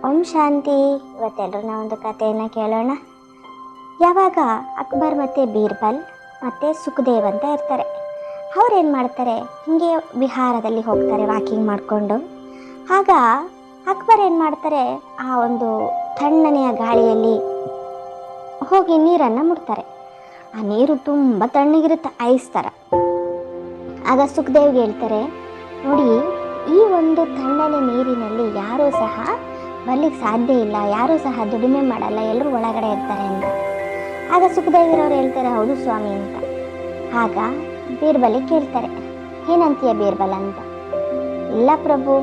ಓಂ ಶಾಂತಿ. ಇವತ್ತೆಲ್ಲರೂ ನಾವೊಂದು ಕಥೆಯನ್ನು ಕೇಳೋಣ. ಯಾವಾಗ ಅಕ್ಬರ್ ಮತ್ತು ಬೀರ್ಬಲ್ ಮತ್ತು ಸುಖದೇವ್ ಅಂತ ಇರ್ತಾರೆ. ಅವ್ರೇನು ಮಾಡ್ತಾರೆ, ಹೀಗೆ ವಿಹಾರದಲ್ಲಿ ಹೋಗ್ತಾರೆ ವಾಕಿಂಗ್ ಮಾಡಿಕೊಂಡು. ಆಗ ಅಕ್ಬರ್ ಏನು ಮಾಡ್ತಾರೆ, ಆ ಒಂದು ತಣ್ಣನೆಯ ಗಾಳಿಯಲ್ಲಿ ಹೋಗಿ ನೀರನ್ನು ಮುಟ್ತಾರೆ. ಆ ನೀರು ತುಂಬ ತಣ್ಣಗಿರುತ್ತೆ, ಐಸ್ ಥರ. ಆಗ ಸುಖದೇವ್ಗೆ ಹೇಳ್ತಾರೆ, ನೋಡಿ ಈ ಒಂದು ತಣ್ಣನೆ ನೀರಿನಲ್ಲಿ ಯಾರೂ ಸಹ ಬರ್ಲಿಕ್ಕೆ ಸಾಧ್ಯ ಇಲ್ಲ, ಯಾರೂ ಸಹ ದುಡಿಮೆ ಮಾಡಲ್ಲ, ಎಲ್ಲರೂ ಒಳಗಡೆ ಇರ್ತಾರೆ ಅಂತ. ಆಗ ಸುಖದೇವಿರವ್ರು ಹೇಳ್ತಾರೆ, ಹೌದು ಸ್ವಾಮಿ ಅಂತ. ಆಗ ಬೀರ್ಬಲಿಗೆ ಕೇಳ್ತಾರೆ, ಏನಂತೀಯ ಬೀರ್ಬಲ್ ಅಂತ. ಇಲ್ಲ ಪ್ರಭು,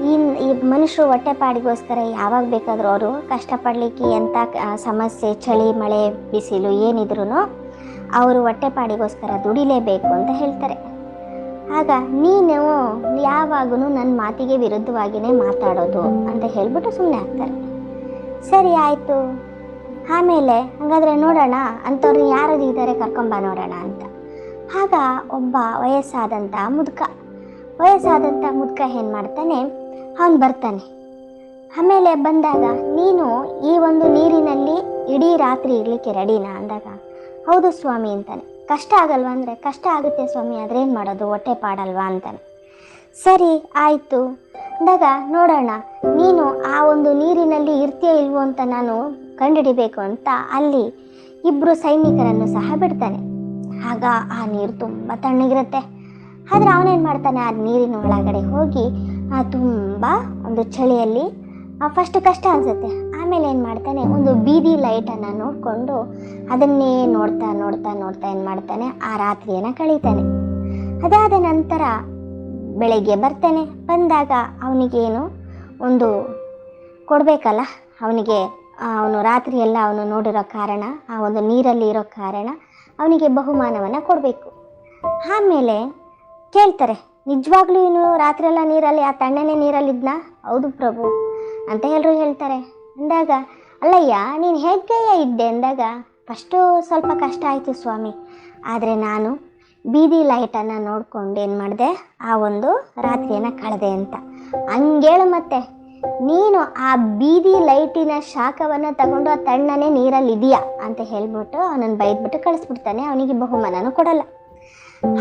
ಈ ಮನುಷ್ಯರು ಹೊಟ್ಟೆಪಾಡಿಗೋಸ್ಕರ ಯಾವಾಗ ಬೇಕಾದರೂ ಅವರು ಕಷ್ಟಪಡಲಿಕ್ಕೆ ಎಂಥ ಸಮಸ್ಯೆ, ಚಳಿ ಮಳೆ ಬಿಸಿಲು ಏನಿದ್ರು ಅವರು ಹೊಟ್ಟೆಪಾಡಿಗೋಸ್ಕರ ದುಡಿಲೇಬೇಕು ಅಂತ ಹೇಳ್ತಾರೆ. ಆಗ ನೀನು ಯಾವಾಗೂ ನನ್ನ ಮಾತಿಗೆ ವಿರುದ್ಧವಾಗಿಯೇ ಮಾತಾಡೋದು ಅಂತ ಹೇಳ್ಬಿಟ್ಟು ಸುಮ್ಮನೆ ಆಗ್ತಾರೆ. ಸರಿ ಆಯಿತು, ಆಮೇಲೆ ಹಾಗಾದರೆ ನೋಡೋಣ ಅಂಥವ್ರನ್ನ ಯಾರು ಇದ್ದಾರೆ ಕರ್ಕೊಂಬ ನೋಡೋಣ ಅಂತ. ಆಗ ಒಬ್ಬ ವಯಸ್ಸಾದಂಥ ಮುದುಕ ಏನು ಮಾಡ್ತಾನೆ, ಅವನು ಬರ್ತಾನೆ. ಆಮೇಲೆ ಬಂದಾಗ, ನೀನು ಈ ಒಂದು ನೀರಿನಲ್ಲಿ ಇಡೀ ರಾತ್ರಿ ಇರಲಿಕ್ಕೆ ರೆಡಿನಾ ಅಂದಾಗ, ಹೌದು ಸ್ವಾಮಿ ಅಂತಾನೆ. ಕಷ್ಟ ಆಗಲ್ವಾ ಅಂದರೆ, ಕಷ್ಟ ಆಗುತ್ತೆ ಸ್ವಾಮಿ, ಅದ್ರೇನು ಮಾಡೋದು, ಹೊಟ್ಟೆ ಪಾಡಲ್ವಾ ಅಂತಾನೆ. ಸರಿ ಆಯಿತು ಅಂದಾಗ, ನೋಡೋಣ ನೀನು ಆ ಒಂದು ನೀರಿನಲ್ಲಿ ಇರ್ತೀಯ ಇಲ್ವೋ ಅಂತ ನಾನು ಕಂಡುಹಿಡಿಬೇಕು ಅಂತ ಅಲ್ಲಿ ಇಬ್ಬರು ಸೈನಿಕರನ್ನು ಸಹ ಬಿಡ್ತಾನೆ. ಆಗ ಆ ನೀರು ತುಂಬ ತಣ್ಣಗಿರುತ್ತೆ. ಆದರೆ ಅವನೇನು ಮಾಡ್ತಾನೆ, ಆ ನೀರಿನ ಒಳಗಡೆ ಹೋಗಿ ತುಂಬ ಒಂದು ಚಳಿಯಲ್ಲಿ ಫಸ್ಟ್ ಕಷ್ಟ ಅನಿಸುತ್ತೆ. ಆಮೇಲೆ ಏನು ಮಾಡ್ತಾನೆ, ಒಂದು ಬೀದಿ ಲೈಟನ್ನು ನೋಡಿಕೊಂಡು ಅದನ್ನೇ ನೋಡ್ತಾ ಏನು ಮಾಡ್ತಾನೆ, ಆ ರಾತ್ರಿಯನ್ನು ಕಳೀತಾನೆ. ಅದಾದ ನಂತರ ಬೆಳಗ್ಗೆ ಬರ್ತಾನೆ. ಬಂದಾಗ ಅವನಿಗೇನು ಒಂದು ಕೊಡಬೇಕಲ್ಲ, ಅವನು ರಾತ್ರಿ ಎಲ್ಲ ಅವನು ನೋಡಿರೋ ಕಾರಣ, ಆ ಒಂದು ನೀರಲ್ಲಿ ಇರೋ ಕಾರಣ ಅವನಿಗೆ ಬಹುಮಾನವನ್ನು ಕೊಡಬೇಕು. ಆಮೇಲೆ ಕೇಳ್ತಾರೆ, ನಿಜವಾಗ್ಲೂ ಇವನು ರಾತ್ರಿ ಎಲ್ಲ ನೀರಲ್ಲಿ, ಆ ತಣ್ಣನೆ ನೀರಲ್ಲಿದ್ನಾ? ಹೌದು ಪ್ರಭು ಅಂತ ಎಲ್ಲರೂ ಹೇಳ್ತಾರೆ. ಅಂದಾಗ, ಅಲ್ಲಯ್ಯ ನೀನು ಹೇಗೆಯೇ ಇದ್ದೆ ಅಂದಾಗ, ಫಸ್ಟು ಸ್ವಲ್ಪ ಕಷ್ಟ ಆಯಿತು ಸ್ವಾಮಿ, ಆದರೆ ನಾನು ಬೀದಿ ಲೈಟನ್ನು ನೋಡ್ಕೊಂಡು ಏನು ಮಾಡಿದೆ, ಆ ಒಂದು ರಾತ್ರಿಯನ್ನು ಕಳೆದೆ ಅಂತ. ಹಂಗೇಳು ಮತ್ತೆ ನೀನು ಆ ಬೀದಿ ಲೈಟಿನ ಶಾಖವನ್ನು ತಗೊಂಡು ಆ ತಣ್ಣನೆ ನೀರಲ್ಲಿ ಇದೆಯಾ ಅಂತ ಹೇಳ್ಬಿಟ್ಟು ಅವನನ್ನು ಬೈದ್ಬಿಟ್ಟು ಕಳಿಸ್ಬಿಡ್ತಾನೆ. ಅವನಿಗೆ ಬಹುಮಾನನೂ ಕೊಡಲ್ಲ.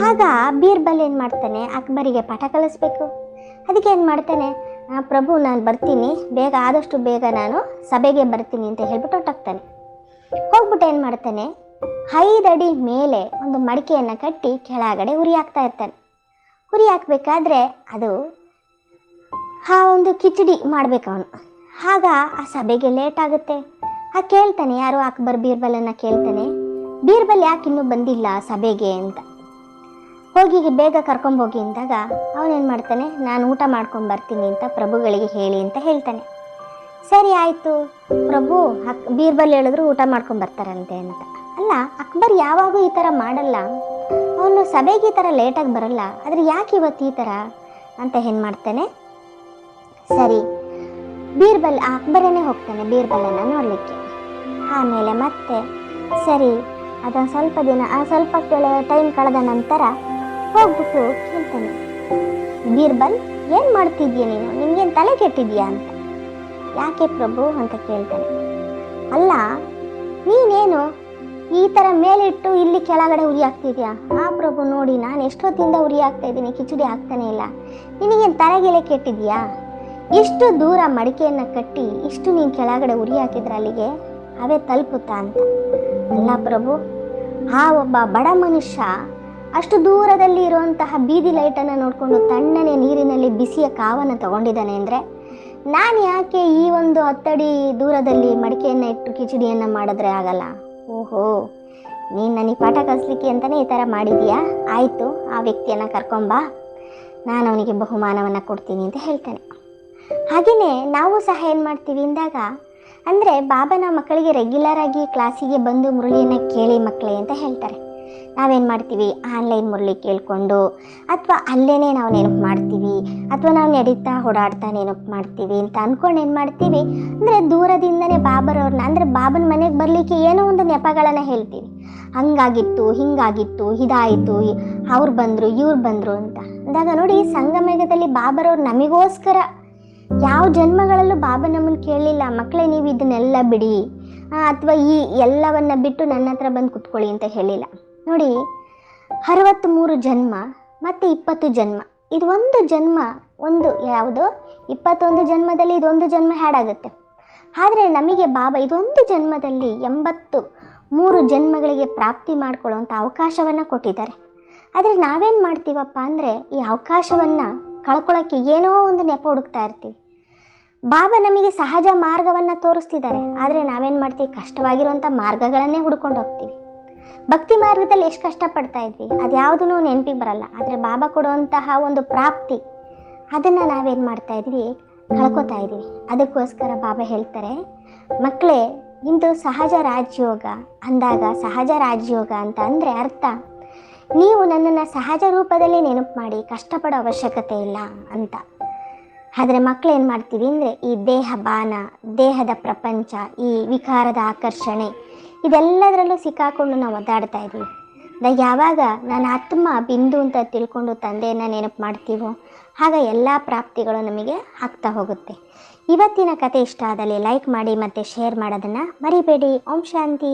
ಆಗ ಬೀರ್ಬಲ್ ಏನು ಮಾಡ್ತಾನೆ, ಅಕ್ಬರಿಗೆ ಪಾಠ ಕಲಿಸ್ಬೇಕು. ಅದಕ್ಕೆ ಏನು ಮಾಡ್ತಾನೆ, ಪ್ರಭು ನಾನು ಬರ್ತೀನಿ, ಆದಷ್ಟು ಬೇಗ ನಾನು ಸಭೆಗೆ ಬರ್ತೀನಿ ಅಂತ ಹೇಳ್ಬಿಟ್ಟು ಹೊರಟಾಗ್ತಾನೆ. ಹೋಗ್ಬಿಟ್ಟು ಏನು ಮಾಡ್ತಾನೆ, 5 ಅಡಿ ಮೇಲೆ ಒಂದು ಮಡಿಕೆಯನ್ನು ಕಟ್ಟಿ ಕೆಳಗಡೆ ಉರಿ ಹಾಕ್ತಾ ಇರ್ತಾನೆ. ಉರಿ ಹಾಕಬೇಕಾದ್ರೆ ಅದು ಆ ಒಂದು ಕಿಚಡಿ ಮಾಡಬೇಕು ಅವನು. ಆಗ ಆ ಸಭೆಗೆ ಲೇಟ್ ಆಗುತ್ತೆ. ಕೇಳ್ತಾನೆ, ಯಾರು ಅಕ್ಬರ್ ಬೀರ್ಬಲನ್ನು ಕೇಳ್ತಾನೆ, ಬೀರ್ಬಲ್ ಯಾಕೆ ಇನ್ನೂ ಬಂದಿಲ್ಲ ಸಭೆಗೆ ಅಂತ. ಹೋಗಿ ಬೇಗ ಕರ್ಕೊಂಬೋಗಿ ಅಂದಾಗ ಅವನೇನು ಮಾಡ್ತಾನೆ, ನಾನು ಊಟ ಮಾಡ್ಕೊಂಡು ಬರ್ತೀನಿ ಅಂತ ಪ್ರಭುಗಳಿಗೆ ಹೇಳಿ ಅಂತ ಹೇಳ್ತಾನೆ. ಸರಿ ಆಯಿತು ಪ್ರಭು, ಬೀರ್ಬಲ್ ಹೇಳಿದ್ರು ಊಟ ಮಾಡ್ಕೊಂಡು ಬರ್ತಾರಂತೆ ಅಂತ. ಅಲ್ಲ, ಅಕ್ಬರ್ ಯಾವಾಗೂ ಈ ಥರ ಮಾಡಲ್ಲ, ಅವನು ಸಭೆಗೆ ಈ ಥರ ಲೇಟಾಗಿ ಬರಲ್ಲ, ಆದರೆ ಯಾಕೆ ಇವತ್ತು ಈ ಥರ ಅಂತ ಏನು ಮಾಡ್ತಾನೆ. ಸರಿ, ಅಕ್ಬರನೇ ಹೋಗ್ತಾನೆ ಬೀರ್ಬಲನ್ನು ನೋಡಲಿಕ್ಕೆ. ಆಮೇಲೆ ಮತ್ತೆ ಸರಿ ಅದೊಂದು ಸ್ವಲ್ಪ ಟೈಮ್ ಕಳೆದ ನಂತರ ಹೋಗ್ಬಿಟ್ಟು ಕೇಳ್ತಾನೆ, ಬೀರ್ಬಲ್ ಏನು ಮಾಡ್ತಿದ್ಯಾ ನೀನು, ನಿನಗೇನು ತಲೆ ಕೆಟ್ಟಿದ್ಯಾ ಅಂತ. ಯಾಕೆ ಪ್ರಭು ಅಂತ ಕೇಳ್ತಾನೆ. ಅಲ್ಲ, ನೀನೇನು ಈ ಥರ ಮೇಲಿಟ್ಟು ಇಲ್ಲಿ ಕೆಳಗಡೆ ಉರಿ ಹಾಕ್ತಿದ್ಯಾ? ಪ್ರಭು ನೋಡಿ, ನಾನು ಎಷ್ಟೊತ್ತಿಂದ ಉರಿ ಹಾಕ್ತಾ ಇದ್ದೀನಿ, ಕಿಚಡಿ ಹಾಕ್ತಾನೆ ಇಲ್ಲ, ನಿನಗೇನು ತಲೆಗೆಲೆ ಕೆಟ್ಟಿದ್ಯಾ? ಇಷ್ಟು ದೂರ ಮಡಿಕೆಯನ್ನು ಕಟ್ಟಿ ಇಷ್ಟು ನೀನು ಕೆಳಗಡೆ ಉರಿ ಹಾಕಿದ್ರೆ ಅಲ್ಲಿಗೆ ಅವೇ ತಲುಪುತ್ತಾ ಅಂತ. ಅಲ್ಲ ಪ್ರಭು, ಆ ಒಬ್ಬ ಬಡ ಮನುಷ್ಯ ಅಷ್ಟು ದೂರದಲ್ಲಿ ಇರುವಂತಹ ಬೀದಿ ಲೈಟನ್ನು ನೋಡಿಕೊಂಡು ತಣ್ಣನೆ ನೀರಿನಲ್ಲಿ ಬಿಸಿಯ ಕಾವನ್ನು ತಗೊಂಡಿದ್ದಾನೆ ಅಂದರೆ, ನಾನು ಯಾಕೆ ಈ ಒಂದು 10 ಅಡಿ ದೂರದಲ್ಲಿ ಮಡಿಕೆಯನ್ನು ಇಟ್ಟು ಕಿಚಡಿಯನ್ನು ಮಾಡಿದ್ರೆ ಆಗಲ್ಲ? ಓಹೋ, ನೀನು ನನಗೆ ಪಾಠ ಕಲಿಸ್ಲಿಕ್ಕೆ ಅಂತಲೇ ಈ ಥರ ಮಾಡಿದೀಯಾ? ಆಯಿತು, ಆ ವ್ಯಕ್ತಿಯನ್ನು ಕರ್ಕೊಂಬಾ, ನಾನು ಅವನಿಗೆ ಬಹುಮಾನವನ್ನು ಕೊಡ್ತೀನಿ ಅಂತ ಹೇಳ್ತಾನೆ. ಹಾಗೆಯೇ ನಾವು ಸಹ ಏನು ಮಾಡ್ತೀವಿ ಅಂದಾಗ, ಅಂದರೆ ಬಾಬನ ಮಕ್ಕಳಿಗೆ ರೆಗ್ಯುಲರ್ ಆಗಿ ಕ್ಲಾಸಿಗೆ ಬಂದು ಮುರಳಿಯನ್ನು ಕೇಳಿ ಮಕ್ಕಳೇ ಅಂತ ಹೇಳ್ತಾರೆ. ನಾವೇನು ಮಾಡ್ತೀವಿ, ಆನ್ಲೈನ್ ಮುರಳಿ ಕೇಳಿಕೊಂಡು, ಅಥವಾ ಅಲ್ಲೇ ನಾವು ನೆನಪು ಮಾಡ್ತೀವಿ, ಅಥವಾ ನಾವು ನಡೀತಾ ಓಡಾಡ್ತಾ ನೆನಪು ಮಾಡ್ತೀವಿ ಅಂತ ಅಂದ್ಕೊಂಡು ಏನು ಮಾಡ್ತೀವಿ ಅಂದರೆ, ದೂರದಿಂದನೇ ಬಾಬರವ್ರನ್ನ, ಅಂದರೆ ಬಾಬನ ಮನೆಗೆ ಬರಲಿಕ್ಕೆ ಏನೋ ಒಂದು ನೆಪಗಳನ್ನು ಹೇಳ್ತೀವಿ. ಹಂಗಾಗಿತ್ತು, ಹಿಂಗಾಗಿತ್ತು, ಇದಾಯಿತು, ಅವ್ರು ಬಂದರು, ಇವ್ರು ಬಂದರು ಅಂತ ಅಂದಾಗ ನೋಡಿ, ಸಂಗಮೇಘದಲ್ಲಿ ಬಾಬರವ್ರು ನಮಗೋಸ್ಕರ ಯಾವ ಜನ್ಮಗಳಲ್ಲೂ ಬಾಬಾ ನಮ್ಮನ್ನು ಕೇಳಲಿಲ್ಲ, ಮಕ್ಕಳೇ ನೀವು ಇದನ್ನೆಲ್ಲ ಬಿಡಿ ಅಥವಾ ಈ ಎಲ್ಲವನ್ನ ಬಿಟ್ಟು ನನ್ನ ಹತ್ರ ಬಂದು ಕುತ್ಕೊಳ್ಳಿ ಅಂತ ಹೇಳಿಲ್ಲ. ನೋಡಿ, 63 ಜನ್ಮ ಮತ್ತು 20 ಜನ್ಮ, ಇದು ಒಂದು ಜನ್ಮ, ಒಂದು ಯಾವುದೋ 21 ಜನ್ಮದಲ್ಲಿ ಇದೊಂದು ಜನ್ಮ ಹ್ಯಾಡಾಗುತ್ತೆ. ಆದರೆ ನಮಗೆ ಬಾಬಾ ಇದೊಂದು ಜನ್ಮದಲ್ಲಿ 83 ಜನ್ಮಗಳಿಗೆ ಪ್ರಾಪ್ತಿ ಮಾಡ್ಕೊಳ್ಳೋವಂಥ ಅವಕಾಶವನ್ನು ಕೊಟ್ಟಿದ್ದಾರೆ. ಆದರೆ ನಾವೇನು ಮಾಡ್ತೀವಪ್ಪ ಅಂದರೆ ಈ ಅವಕಾಶವನ್ನು ಕಳ್ಕೊಳ್ಳೋಕ್ಕೆ ಏನೋ ಒಂದು ನೆಪ ಹುಡುಕ್ತಾ ಇರ್ತೀವಿ. ಬಾಬಾ ನಮಗೆ ಸಹಜ ಮಾರ್ಗವನ್ನು ತೋರಿಸ್ತಿದ್ದಾರೆ, ಆದರೆ ನಾವೇನು ಮಾಡ್ತೀವಿ, ಕಷ್ಟವಾಗಿರುವಂಥ ಮಾರ್ಗಗಳನ್ನೇ ಹುಡ್ಕೊಂಡು ಹೋಗ್ತೀವಿ. ಭಕ್ತಿ ಮಾರ್ಗದಲ್ಲಿ ಎಷ್ಟು ಕಷ್ಟಪಡ್ತಾ ಇದ್ವಿ ಅದು ಯಾವುದೂ ನೆನಪಿಗೆ ಬರಲ್ಲ. ಆದರೆ ಬಾಬಾ ಕೊಡುವಂತಹ ಒಂದು ಪ್ರಾಪ್ತಿ ಅದನ್ನು ನಾವೇನು ಮಾಡ್ತಾ ಇದ್ವಿ, ಕಳ್ಕೊತಾ ಇದ್ವಿ. ಅದಕ್ಕೋಸ್ಕರ ಬಾಬಾ ಹೇಳ್ತಾರೆ, ಮಕ್ಕಳೇ ನಿಮ್ಮದು ಸಹಜ ರಾಜಯೋಗ ಅಂದಾಗ, ಸಹಜ ರಾಜಯೋಗ ಅಂತ ಅಂದರೆ ಅರ್ಥ ನೀವು ನನ್ನನ್ನು ಸಹಜ ರೂಪದಲ್ಲಿ ನೆನಪು ಮಾಡಿ ಕಷ್ಟಪಡೋ ಅವಶ್ಯಕತೆ ಇಲ್ಲ ಅಂತ. ಆದರೆ ಮಕ್ಕಳು ಏನು ಮಾಡ್ತೀವಿ ಅಂದರೆ ಈ ದೇಹ ಬಾನ, ದೇಹದ ಪ್ರಪಂಚ, ಈ ವಿಕಾರದ ಆಕರ್ಷಣೆ ಇದೆಲ್ಲದರಲ್ಲೂ ಸಿಕ್ಕಾಕೊಂಡು ನಾವು ಒದ್ದಾಡ್ತಾ ಇದ್ದೀವಿ. ಯಾವಾಗ ನಾನು ಆತ್ಮ ಬಿಂದು ಅಂತ ತಿಳ್ಕೊಂಡು ತಂದೆಯನ್ನು ನೆನಪು ಮಾಡ್ತೀವೋ ಆಗ ಎಲ್ಲ ಪ್ರಾಪ್ತಿಗಳು ನಮಗೆ ಆಗ್ತಾ ಹೋಗುತ್ತೆ. ಇವತ್ತಿನ ಕತೆ ಇಷ್ಟ ಆದಲ್ಲಿ ಲೈಕ್ ಮಾಡಿ ಮತ್ತು ಶೇರ್ ಮಾಡೋದನ್ನು ಮರಿಬೇಡಿ. ಓಂ ಶಾಂತಿ.